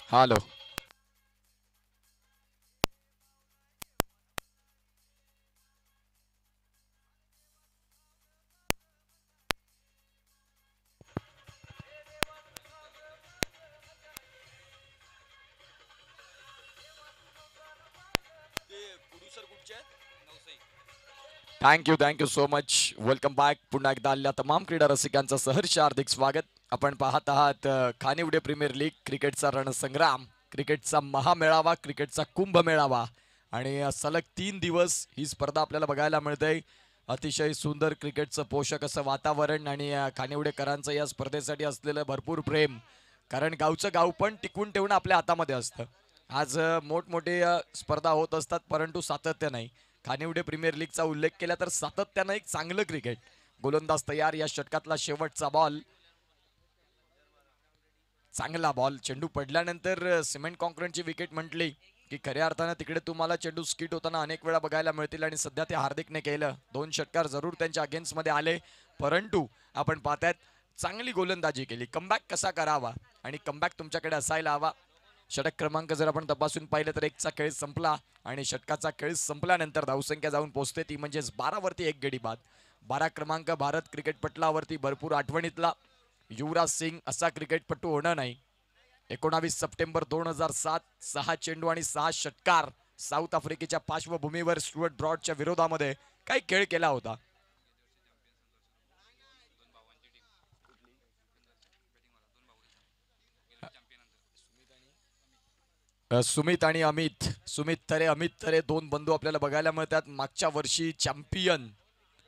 Hello. Thank you so much. Welcome back. पुन्हा एकदा आलेल्या तमाम क्रीडा रसिकांचं सहर्ष हार्दिक स्वागत. आपण पाहत आहात खानिवडे प्रीमियर लीग, क्रिकेटचा रणसंग्राम, क्रिकेटचा महामेळावा, क्रिकेटचा कुंभमेळावा. आणि सलग 3 दिवस ही स्पर्धा आपल्याला बघायला मिळते. अतिशय सुंदर क्रिकेटचं पोषक असं वातावरण आणि खानिवडेकरांचं या स्पर्धेसाठी असलेलं भरपूर प्रेम, कारण गावचं गाव पण टिकवून ठेवणं आपल्या हातामध्ये असतं. आज मोठमोठे स्पर्धा होत असतात, परंतु सातत्य नाही. खानिवडे प्रीमियर लीगचा उल्लेख केला तर सातत्यानं एक चांगलं क्रिकेट. गोलंदाज तयार. या षटकातला शेवटचा बॉल. चांगला बॉल. चेंडू पडल्यानंतर सिमेंट कॉन्क्रीटची विकेट म्हटली की खऱ्या अर्थानं तिकडे तुम्हाला चेंडू स्किट होताना अनेक वेळा बघायला मिळतील आणि सध्या ते हार्दिकने केलं. 2 षटकार जरूर त्यांच्या अगेन्स्ट मध्ये आले, परंतु आपण पाहतायत चांगली गोलंदाजी केली. कमबॅक कसा करावा आणि कमबॅक तुमच्याकडे असायला हवा. षटक क्रमांक जर आपण तपासून पाहिलं तर 1चा खेळ संपला आणि षटकाचा खेळ संपल्यानंतर धावसंख्या जाऊन पोहोचते ती म्हणजेच 12 वरती 1 गडी बाद. 12 क्रमांक भारत क्रिकेट पटलावरती भरपूर आठवणीतला. युवराज सिंग असा क्रिकेटपटू होणार नाही. 19 सप्टेंबर 2007, 6 चेंडू आणि 6 षटकार साऊथ आफ्रिकेच्या पार्श्वभूमीवर स्टुअर्ट ब्रॉडच्या विरोधामध्ये काही खेळ केला होता. सुमित आणि अमित, सुमित तरे, अमित तरे, 2 बंधू आपल्याला बघायला मिळतात. मागच्या वर्षी चॅम्पियन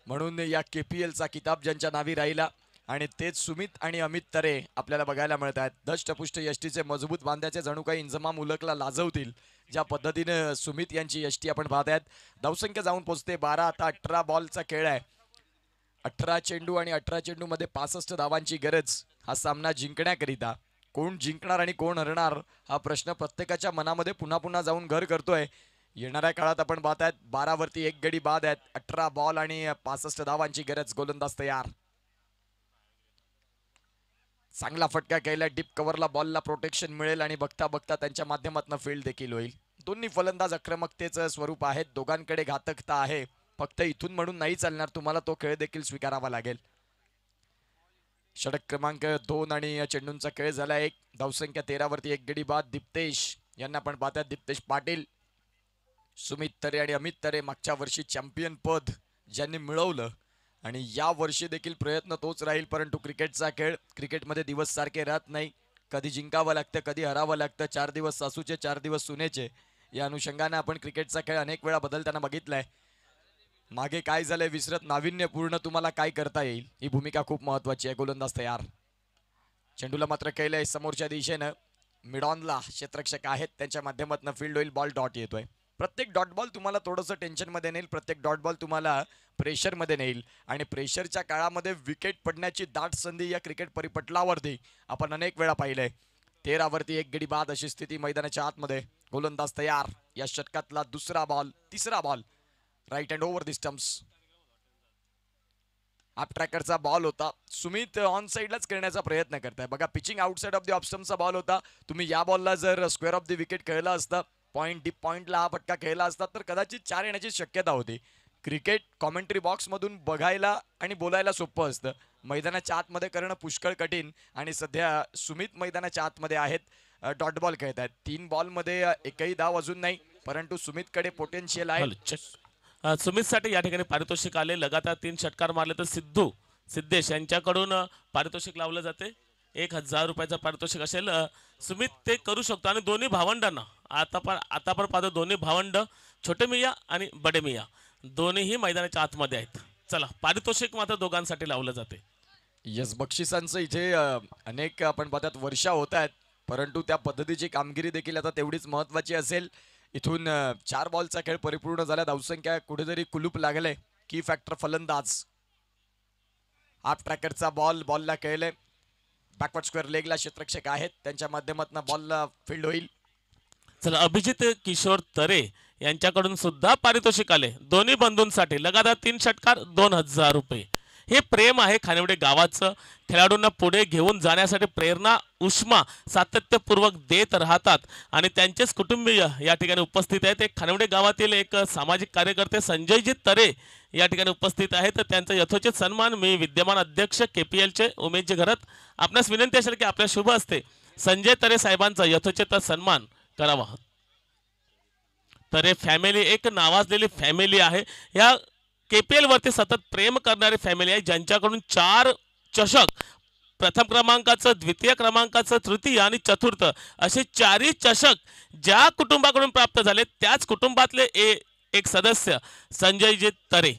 म्हणून या KPLचा किताब ज्यांच्या नावी राहिला आणि तेच सुमित आणि अमित तरे आपल्याला बघायला मिळतात. दष्टपुष्ट यष्टीचे मजबूत बांध्याचे जणू काही इंजमाम उलकला लाजवतील, ज्या पद्धतीने सुमित यांची यष्टी आपण पाहतायत. धावसंख्या जाऊन पोहोचते 12. आता 18 बॉलचा खेळ आहे. 18 चेंडू आणि 18 चेंडू मध्ये 65 धावांची गरज हा सामना जिंकण्याकरिता. कोण जिंकणार आणि कोण हरणार हा प्रश्न प्रत्येकाच्या मनामध्ये पुन्हा पुन्हा जाऊन घर करतोय. येणाऱ्या काळात आपण पाहतायत 12 वरती 1 गडी बाद आहेत. 18 बॉल आणि 65 धावांची गरज. गोलंदाज तयार. चांगला फटका केला. डीप कव्हरला बॉलला प्रोटेक्शन मिळेल आणि बघता बघता त्यांच्या माध्यमातून फील्ड देखील होईल. दोन्ही फलंदाज आक्रमकतेचं स्वरूप आहेत. दोघांकडे घातकता आहे. फक्त इथून म्हणून नाही चालणार, तुम्हाला तो खेळ देखील स्वीकारावा लागेल. षटक क्रमांक 2 आणि चेंडूंचा खेळ झाला एक. धावसंख्या 13 वरती एक गडी बाद. दिप्तेश यांना पण पाहतात. दिप्तेश पाटील, सुमित तरे आणि अमित तरे मागच्या वर्षी चॅम्पियन पद ज्यांनी मिळवलं आणि या वर्षी देखील प्रयत्न तोच राहील. परंतु क्रिकेटचा खेळ, क्रिकेटमध्ये दिवस सारखे राहत नाही. कधी जिंकावं लागतं, कधी हरावं लागतं. 4 दिवस सासूचे, 4 दिवस सुनेचे. या अनुषंगाने आपण क्रिकेटचा खेळ अनेक वेळा बदलताना बघितलाय. मागे काय झालंय विसरत नाविन्यपूर्ण तुम्हाला काय करता येईल, ही भूमिका खूप महत्वाची आहे. गोलंदाज तयार. चेंडूला मात्र केलंय समोरच्या दिशेनं. मिडॉनला क्षेत्ररक्षक आहेत, त्यांच्या माध्यमातून फील्ड होईल. बॉल डॉट येतोय. प्रत्येक डॉट बॉल तुम्हाला थोडंसं टेन्शनमध्ये नेईल. प्रत्येक डॉट बॉल तुम्हाला प्रेशरमध्ये नेईल. आणि प्रेशरच्या काळामध्ये विकेट पडण्याची दाट संधी या क्रिकेट परिपटलावरती आपण अनेक वेळा पाहिलंय. 13 वरती एक गडी बाद अशी स्थिती मैदानाच्या आतमध्ये. गोलंदाज तयार. या षटकातला तिसरा ball right hand over the stumps. आप ट्रॅकरचा बॉल होता. सुमित ऑन साईडलाच करण्याचा प्रयत्न करताय. बघा, pitching outside off the off स्टंपचा बॉल होता. तुम्ही या बॉलला जर स्क्वेअर ऑफ द विकेट खेळला असता, डीप पॉइंटला हा फटका खेळला असता, तर कदाचित 4 येण्याची शक्यता होती. क्रिकेट कॉमेंट्री बॉक्समधून बघायला आणि बोलायला सोपं असतं, मैदानाच्या आतमध्ये करणं पुष्कळ कठीण. आणि सध्या सुमित मैदानाच्या आतमध्ये आहेत, डॉट बॉल खेळत आहेत. 3 बॉलमध्ये एकही धाव अजून नाही, परंतु सुमितकडे पोटेन्शियल आहे. सुमितसाठी या ठिकाणी पारितोषिक आले. लगातार 3 षटकार मारले तर सिद्धेश यांच्याकडून पारितोषिक लावलं जाते. 1000 रुपयाचं पारितोषिक असेल. सुमित ते करू शकतो. आणि दोन्ही भावंडांना आता पण पाहतो, दोन्ही भावंड छोटे मिया आणि बडे मिया दोन्हीही मैदानाच्या आतमध्ये आहेत. चला, पारितोषिक मात्र दोघांसाठी लावलं जाते. यस, बक्षिसांचं इथे अनेक आपण पाहतात वर्षा होत आहेत, परंतु त्या पद्धतीची कामगिरी देखील आता तेवढीच महत्वाची असेल. इथून 4 बॉलचा खेळ परिपूर्ण झाला. धावसंख्या कुठेतरी कुलूप लागले. की फॅक्टर फलंदाज. हाफ ट्रॅकरचा बॉलला खेळले. बॅकवर्ड स्क्वेअर लेगला क्षेत्ररक्षक आहेत, त्यांच्या माध्यमातून बॉलला फील्ड होईल. चला, अभिजित किशोर तरे यांच्याकडून सुद्धा पारितोषिक आले. दोन्ही बंधूंसाठी लगातार 3 षटकार 2000 रुपये. हे प्रेम आहे खानिवडे गावाचं. खेळाडूंना पुढे घेऊन जाण्यासाठी प्रेरणा उष्मा सातत्यपूर्वक देत राहतात. आणि त्यांचेच कुटुंबीय या ठिकाणी उपस्थित आहेत. एक खानिवडे गावातील एक सामाजिक कार्यकर्ते संजयजी तरे या ठिकाणी उपस्थित आहेत. तर त्यांचा यथोचित सन्मान मी विद्यमान अध्यक्ष KPLचे उमेशजी घरत आपणास विनंती असेल की आपल्या शुभ हस्ते संजय तरे साहेबांचा यथोचित सन्मान करावा. तरे फॅमिली एक नावाजलेली फॅमिली आहे. या KPL वरती सतत प्रेम करणारी फॅमिली आहे, ज्यांच्याकडून 4 चषक, प्रथम क्रमांकाचं, द्वितीय क्रमांकाचं, तृतीय आणि चतुर्थ असे 4ही चषक ज्या कुटुंबाकडून प्राप्त झाले, त्याच कुटुंबातले एक सदस्य संजयजी तरे.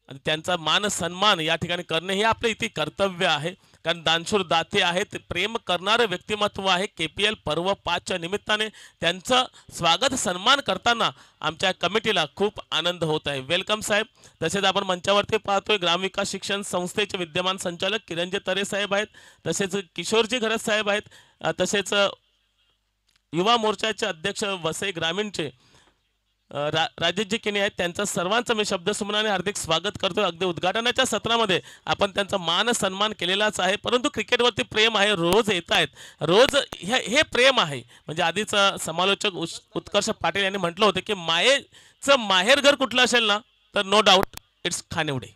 आणि त्यांचा मान सन्मान या ठिकाणी करणे हे आपले इथे कर्तव्य आहे. कारण दानशूर दाते आहेत, प्रेम करणारं व्यक्तिमत्व आहे. KPL पर्व 5च्या निमित्ताने त्यांचं स्वागत सन्मान करताना आमच्या कमिटीला खूप आनंद होत आहे. वेलकम साहेब. तसेच आपण मंचावरती पाहतोय ग्रामविकास शिक्षण संस्थेचे विद्यमान संचालक किरणजी तरे साहेब आहेत. तसेच किशोरजी घरत साहेब आहेत. तसेच युवा मोर्चाचे अध्यक्ष वसई ग्रामीणचे राजेशजी किने आहेत. त्यांचं सर्वांचं मी शब्दसुमनाने हार्दिक स्वागत करतो. अगदी उद्घाटनाच्या सत्रामध्ये आपण त्यांचा मान सन्मान केलेलाच आहे. परंतु क्रिकेटवरती प्रेम आहे, रोज येत आहेत, रोज हे प्रेम आहे. म्हणजे आधीच समालोचक उत्कर्ष पाटील यांनी म्हटलं होतं की मायेचं माहेरघर कुठलं असेल ना, तर नो डाऊट इट्स खानिवडे.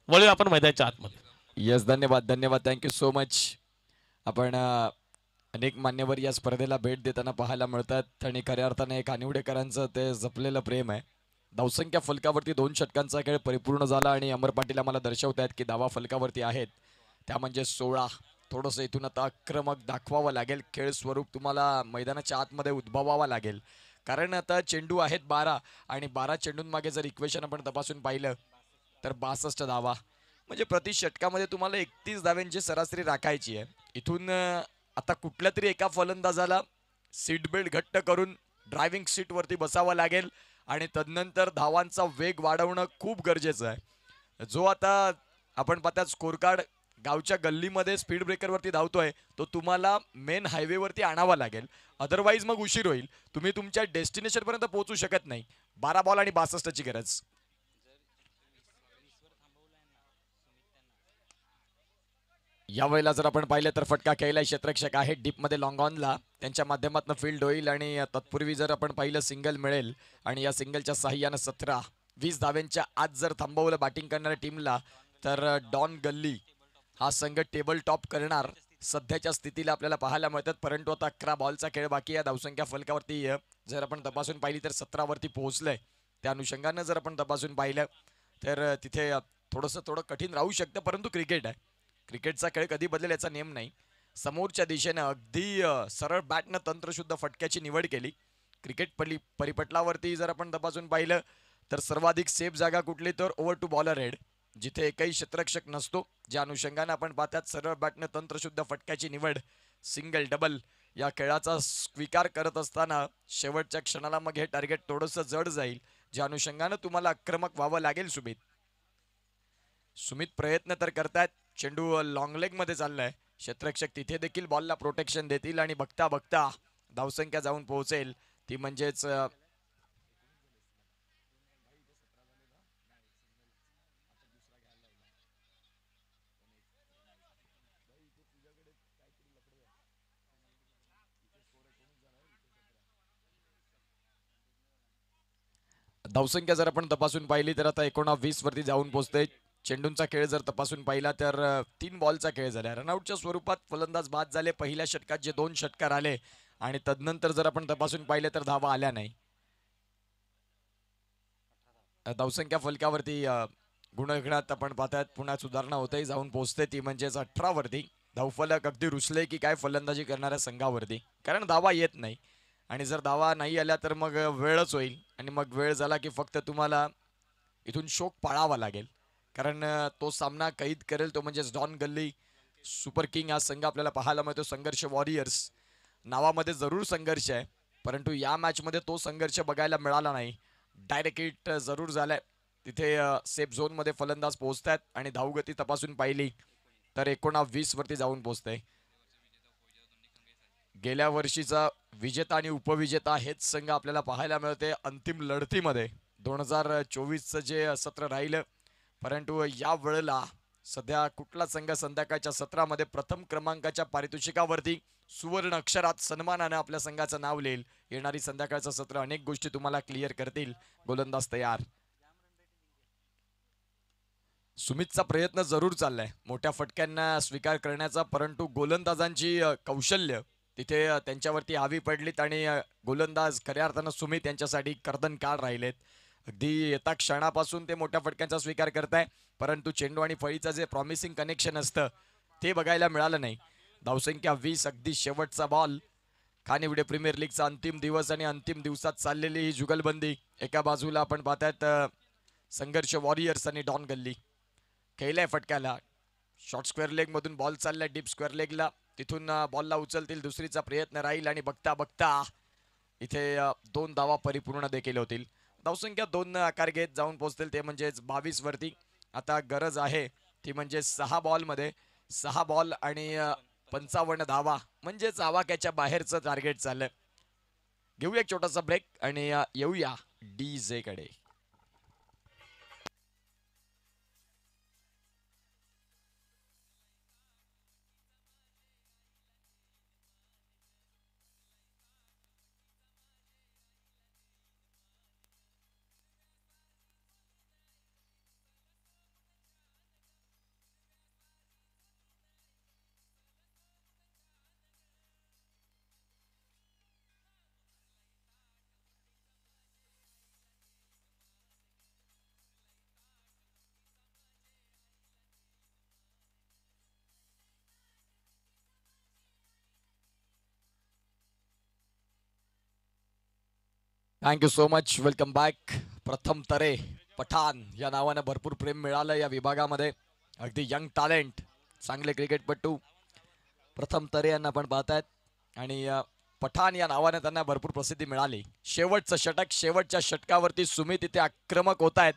वळूया आपण मैदानाच्या आतमध्ये. यस, धन्यवाद. Thank you so much. आपण अनेक मान्यवर या स्पर्धेला भेट देताना पाहायला मिळतात आणि खऱ्या अर्थाने खानिवडेकरांचं ते जपलेलं प्रेम आहे. धावसंख्या फलकावरती 2 षटकांचा खेळ परिपूर्ण झाला आणि अमर पाटील आम्हाला दर्शवत आहेत की धावा फलकावरती आहेत, त्या म्हणजे 16. थोडंसं इथून आता आक्रमक दाखवावं लागेल. खेळ स्वरूप तुम्हाला मैदानाच्या आतमध्ये उद्भवावा लागेल, कारण आता चेंडू आहेत 12 आणि 12 चेंडूंमागे जर इक्वेशन आपण तपासून पाहिलं तर 62 धावा, म्हणजे प्रति षटकामध्ये तुम्हाला 31 धाव्यांची सरासरी राखायची आहे. इथून आता कुठल्या तरी एका फलंदाजाला सीट बेल्ट घट्ट करून ड्रायव्हिंग सीटवरती बसावं लागेल आणि तदनंतर धावांचा वेग वाढवणं खूप गरजेचं आहे. जो आता आपण पाहतात स्कोर कार्ड गावच्या गल्लीमध्ये स्पीड ब्रेकरवरती धावतोय, तो तुम्हाला मेन हायवेवरती आणावा लागेल, अदरवाईज मग उशीर होईल, तुम्ही तुमच्या डेस्टिनेशनपर्यंत पोहोचू शकत नाही. 12 बॉल आणि 62ची गरज. 20 वर थांबवलाय ना सुमित त्यांना, यावेळेला जर आपण पाहिलं तर फटका कैलास क्षेत्ररक्षक आहे डीपमध्ये लॉंग ऑनला, त्यांच्या माध्यमातून फील्ड होईल आणि तत्पूर्वी जर आपण पाहिलं सिंगल मिळेल आणि या सिंगलच्या साह्यानं 17-20 धाव्यांच्या आज जर थांबवलं बॅटिंग करणाऱ्या टीमला तर डॉन गल्ली हा संघ टेबल टॉप करणार सध्याच्या स्थितीला आपल्याला पाहायला मिळतात. परंतु आता 11 बॉलचा खेळ बाकी आहे. धावसंख्या फलकावरती जर आपण तपासून पाहिली तर 17 वरती पोहोचलंय. त्या अनुषंगानं जर आपण तपासून पाहिलं तर तिथे थोडं कठीण राहू शकतं, परंतु क्रिकेट आहे. क्रिकेटचा खेळ कधी बदलेल याचा नियम नाही. समोरच्या दिशेनं अगदी सरळ बॅटनं तंत्रशुद्ध फटक्याची निवड केली. क्रिकेट परिपटलावरती जर आपण तपासून पाहिलं तर सर्वाधिक सेफ जागा कुठली तर ओव्हर टू बॉलर हेड, जिथे एकही क्षेत्ररक्षक नसतो. ज्या अनुषंगानं आपण पाहतात सरळ बॅटनं तंत्रशुद्ध फटक्याची निवड, सिंगल डबल या खेळाचा स्वीकार करत असताना शेवटच्या क्षणाला मग हे टार्गेट थोडंसं जड जाईल. ज्या अनुषंगानं तुम्हाला आक्रमक व्हावं लागेल. सुमित प्रयत्न तर करतायत. चेंडू लॉंग लेग मध्ये चाललाय. क्षेत्ररक्षक तिथे देखील बॉलला प्रोटेक्शन देतील आणि बघता बघता धावसंख्या जाऊन पोहोचेल ती म्हणजेच धावसंख्या जर आपण तपासून पाहिली तर आता 19 वरती जाऊन पोहोचते. चेंडूंचा खेळ जर तपासून पाहिला तर 3 बॉलचा खेळ झाला. रनआउटच्या स्वरूपात फलंदाज बाद झाले. पहिल्या षटकात जे 2 षटकार आले आणि तदनंतर जर आपण तपासून पाहिले तर धावा आल्या नाही. धावसंख्या फलकावरती गुणगणात आपण पाहतात पुन्हा सुधारणा होते, जाऊन पोहोचते ती म्हणजेच 18 वरती. धावफलक अगदी रुसले की काय फलंदाजी करणाऱ्या संघावरती, कारण धावा येत नाही आणि जर धावा नाही आल्या तर मग वेळच होईल आणि मग वेळ झाला की फक्त तुम्हाला इथून शोक पाळावा लागेल, कारण तो सामना कैद करेल तो म्हणजेच डॉन गल्ली सुपर किंग हा संघ आपल्याला पाहायला मिळतो. संघर्ष वॉरियर्स नावामध्ये जरूर संघर्ष आहे, परंतु या मॅचमध्ये तो संघर्ष बघायला मिळाला नाही. डायरेक्ट हिट जरूर झालाय. तिथे सेफ झोनमध्ये फलंदाज पोहोचतात आणि धावगती तपासून पाहिली तर 19 वरती जाऊन पोहोचते. गेल्या वर्षीचा विजेता आणि उपविजेता हेच संघ आपल्याला पाहायला मिळते अंतिम लढतीमध्ये. 2024चं जे सत्र राहिलं, परंतु या वेळेला सध्या कुठला संघ संध्याकाळच्या सत्रामध्ये प्रथम क्रमांकाच्या पारितोषिकावरती सुवर्ण अक्षरात सन्मानाने आपल्या संघाचं नाव लिहिल. येणारी संध्याकाळचं सत्र अनेक गोष्टी तुम्हाला क्लिअर करतील. गोलंदाज तयार. सुमितचा प्रयत्न जरूर चाललाय मोठ्या फटक्यांना स्वीकार करण्याचा, परंतु गोलंदाजांची कौशल्य तिथे त्यांच्यावरती हावी पडलीत आणि गोलंदाज खऱ्या अर्थानं सुमित यांच्यासाठी कर्दनकाळ राहिलेत. अगदी येता क्षणापासून ते मोठ्या फटक्यांचा स्वीकार करताय, परंतु चेंडू आणि फळीचं जे प्रॉमिसिंग कनेक्शन असतं ते बघायला मिळालं नाही. धावसंख्या 20, अगदी शेवटचा बॉल. खानिवडे प्रीमियर लीगचा अंतिम दिवस आणि अंतिम दिवसात चाललेली ही जुगलबंदी. एका बाजूला आपण पाहतायत संघर्ष वॉरियर्स आणि डॉन गल्ली. खेळलाय फटक्याला, शॉर्ट स्क्वेअर लेग मधून बॉल चाललाय डीप स्क्वेअर लेगला, तिथून बॉलला उचलतील, दुसरीचा प्रयत्न राहील आणि बघता बघता इथे 2 धावा परिपूर्ण देखील होतील. धावसंख्या 2 आकार घेत जाऊन पोहोचतील ते म्हणजेच 22 वरती. आता गरज आहे ती म्हणजे 6 बॉलमध्ये 6 बॉल आणि 55 धावा, म्हणजेच आवाक्याच्या बाहेरचं टार्गेट चाललंय. घेऊया एक छोटासा ब्रेक आणि येऊया डीजे कडे. Thank you so much, welcome back. प्रथम तरे पठाण या नावानं भरपूर प्रेम मिळालं या विभागामध्ये. अगदी यंग टॅलेंट, चांगले क्रिकेटपटू प्रथम तरे यांना आपण पाहतायत आणि पठाण या नावाने त्यांना भरपूर प्रसिद्धी मिळाली. शेवटचं षटक, शेवटच्या षटकावरती सुमित इथे आक्रमक होत आहेत.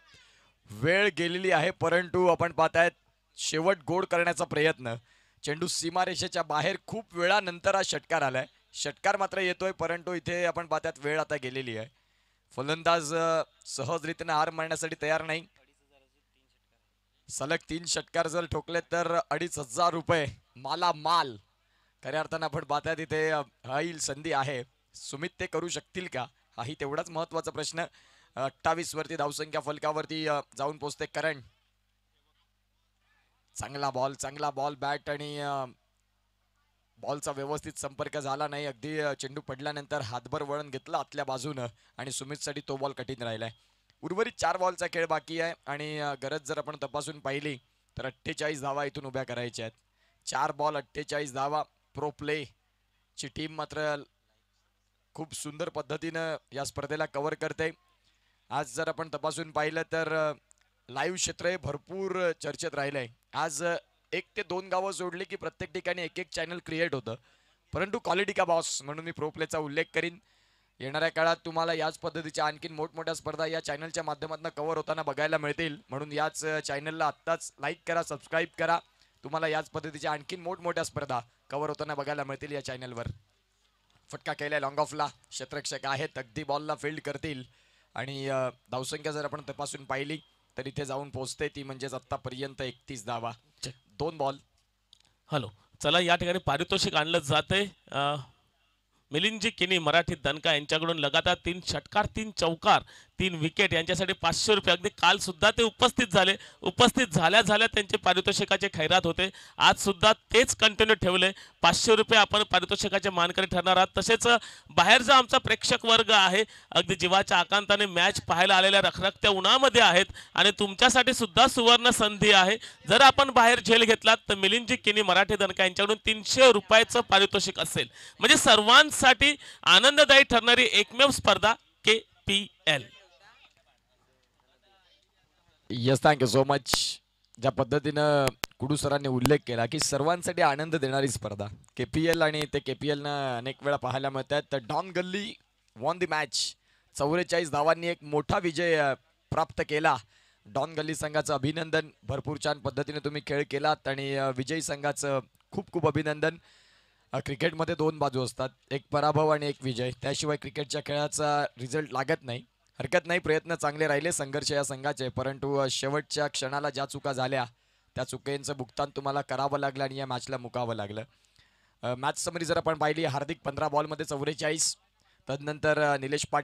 वेळ गेलेली आहे, परंतु आपण पाहतायत शेवट गोड करण्याचा प्रयत्न. चेंडू सीमारेषेच्या बाहेर खूप वेळानंतर हा षटकार आलाय. षटकार मात्र येतोय, परंतु इथे आपण पाहतात वेळ आता गेलेली आहे. फलंदाज सहजरीतीने हार मारण्यासाठी तयार नाही. सलग 3 षटकार जर ठोकले तर 2500 रुपये माला माल खऱ्या अर्थानं आपण पाहता तिथे हाईल संधी आहे. सुमित ते करू शकतील का, हाही तेवढाच महत्वाचा प्रश्न. 28 वरती धावसंख्या फलकावरती जाऊन पोहोचते करण. चांगला बॉल बॅट आणि बॉलचा व्यवस्थित संपर्क झाला नाही. अगदी चेंडू पडल्यानंतर हातभर वळण घेतलं आतल्या बाजूनं आणि सुमितसाठी तो बॉल कठीण राहिलाय. उर्वरित 4 बॉलचा खेळ बाकी आहे आणि गरज जर आपण तपासून पाहिली तर 48 धावा इथून उभ्या करायच्या आहेत. 4 बॉल 48 धावा. प्रो प्ले ची टीम मात्र खूप सुंदर पद्धतीनं या स्पर्धेला कव्हर करते. आज जर आपण तपासून पाहिलं तर लाईव्ह क्षेत्र हे भरपूर चर्चेत राहिलंय. आज 1 ते 2 गावं सोडली की प्रत्येक ठिकाणी एक चॅनल क्रिएट होतं. परंतु क्वालिटी का बॉस म्हणून मी प्रो प्लेचा उल्लेख करीन. येणाऱ्या काळात तुम्हाला याच पद्धतीच्या आणखीन मोठमोठ्या स्पर्धा या चॅनलच्या माध्यमातून कव्हर होताना बघायला मिळतील. म्हणून याच चॅनलला आत्ताच लाईक करा, सबस्क्राईब करा. तुम्हाला याच पद्धतीच्या आणखीन मोठमोठ्या स्पर्धा कव्हर होताना बघायला मिळतील या चॅनलवर. फटका केलाय लॉंग ऑफला. क्षेत्ररक्षक आहेत, अगदी बॉलला फील्ड करतील आणि धावसंख्या जर आपण तपासून पाहिली तर इथे जाऊन पोहोचते ती म्हणजेच आतापर्यंत 31 धावा. 2 बॉल. हॅलो, चला या ठिकाणी पारितोषिक आणलं जाते. मिलिंदजी किनी मराठी दणका यांच्याकडून लगातार 3 षटकार 3 चौकार 3 विकेट यांच्यासाठी 500 रुपये. अगदी काल सुद्धा ते उपस्थित झाले. उपस्थित झाल्या त्यांचे पारितोषिकाचे खैरात होते. आज सुद्धा तेच कंटिन्यू ठेवले. 500 रुपये आपण पारितोषिकाचे मानकरी ठरणार आहात. तसेच बाहेरचा आमचा प्रेक्षक वर्ग आहे, अगदी जीवाच्या आकांताने मॅच पाहायला आलेल्या रखरखत्या उन्हामध्ये आहेत आणि तुमच्यासाठी सुद्धा सुवर्ण संधी आहे. जर आपण बाहेर झेल घेतलात तर मिलिंदजी किनी मराठी दणका यांच्याकडून 300 रुपयाचं पारितोषिक असेल. म्हणजे सर्वांसाठी आनंददायी ठरणारी एकमेव स्पर्धा KPL. Yes, thank you so much. ज्या पद्धतीनं कुडू सरांनी उल्लेख केला की सर्वांसाठी आनंद देणारी स्पर्धा KPL आणि ते KPL न अनेक वेळा पाहायला मिळतात. तर डॉन गल्ली वॉन द मॅच. 44 धावांनी एक मोठा विजय प्राप्त केला. डॉन गल्ली संघाचं अभिनंदन. भरपूर छान पद्धतीने तुम्ही खेळ केलात आणि विजयी संघाचं खूप खूप अभिनंदन. क्रिकेटमध्ये 2 बाजू असतात, एक पराभव आणि एक विजय. त्याशिवाय क्रिकेटच्या खेळाचा रिझल्ट लागत नाही. हरकत नाही, प्रयत्न चांगले राहिले संघर्ष या संघाचे, परंतु शेवटच्या क्षणाला ज्या चुका झाल्या त्या चुकींचं भुगतान तुम्हाला करावं लागलं आणि या मॅचला मुकावं लागलं. मॅच समरी जर आपण पाहिली, हार्दिक 15 बॉलमध्ये 44. तदनंतर निलेश पाटील